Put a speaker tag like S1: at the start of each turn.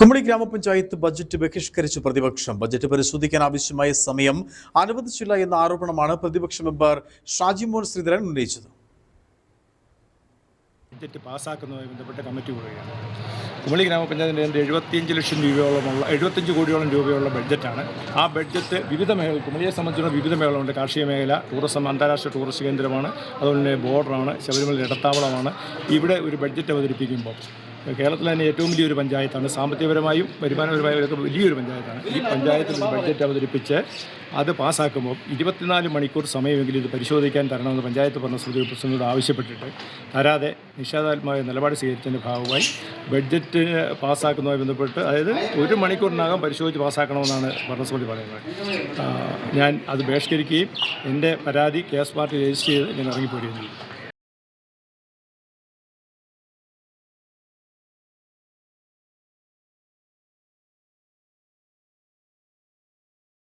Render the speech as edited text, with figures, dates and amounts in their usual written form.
S1: കുമളി ഗ്രാമപഞ്ചായത്ത് ബജറ്റ് ബഹിഷ്കരിച്ച് പ്രതിപക്ഷം. ബജറ്റ് പരിശോധിക്കാൻ ആവശ്യമായ സമയം അനുവദിച്ചില്ല എന്ന ആരോപണമാണ് പ്രതിപക്ഷ മെമ്പർ ഷാജി മോൻ ശ്രീധരൻ ഉന്നയിച്ചത്.
S2: ബജറ്റ് പാസ്സാക്കുന്നതുമായി ബന്ധപ്പെട്ട കമ്മിറ്റി കൂടുകയാണ്. കുമളി ഗ്രാമപഞ്ചായത്തിൻ്റെ 75 കോടിയോളം രൂപയുള്ള ബഡ്ജറ്റാണ്. ആ ബഡ്ജറ്റ് വിവിധ മേഖല, കുമളിയെ സംബന്ധിച്ചുള്ള വിവിധ മേഖലകളുണ്ട്. കാർഷിക മേഖല, ടൂറിസം, അന്താരാഷ്ട്ര ടൂറിസ്റ്റ് കേന്ദ്രമാണ്, അതുപോലെ തന്നെ ബോർഡറാണ്, ശബരിമല ഇടത്താവളമാണ്. ഇവിടെ ഒരു ബഡ്ജറ്റ് അവതരിപ്പിക്കുമ്പോൾ കേരളത്തിലെ തന്നെ ഏറ്റവും വലിയൊരു പഞ്ചായത്താണ്, സാമ്പത്തികപരമായും വരുമാനപരമായും ഒക്കെ വലിയൊരു പഞ്ചായത്താണ്. ഈ പഞ്ചായത്തിൽ ഒരു ബഡ്ജറ്റ് അവതരിപ്പിച്ച് അത് പാസ്സാക്കുമ്പോൾ 24 മണിക്കൂർ സമയമെങ്കിലും ഇത് പരിശോധിക്കാൻ തരണമെന്ന് പഞ്ചായത്ത് ഭരണസമിതി പ്രസിഡന്റിനോട് ആവശ്യപ്പെട്ടിട്ട് തരാതെ നിഷേധാത്മകമായ നിലപാട് സ്വീകരിച്ചതിൻ്റെ ഭാഗമായി ബഡ്ജറ്റ് പാസ്സാക്കുന്നതുമായി ബന്ധപ്പെട്ട്, അതായത് 1 മണിക്കൂറിനകം പരിശോധിച്ച് പാസ്സാക്കണമെന്നാണ് ഭരണസമിതി പറയുന്നത്. ഞാൻ അത് ബഹിഷ്കരിക്കുകയും എൻ്റെ പരാതി കേസ് പാർട്ടി രജിസ്റ്റർ ചെയ്ത് ഞാൻ ഇറങ്ങിപ്പോരുകയും ചെയ്തു.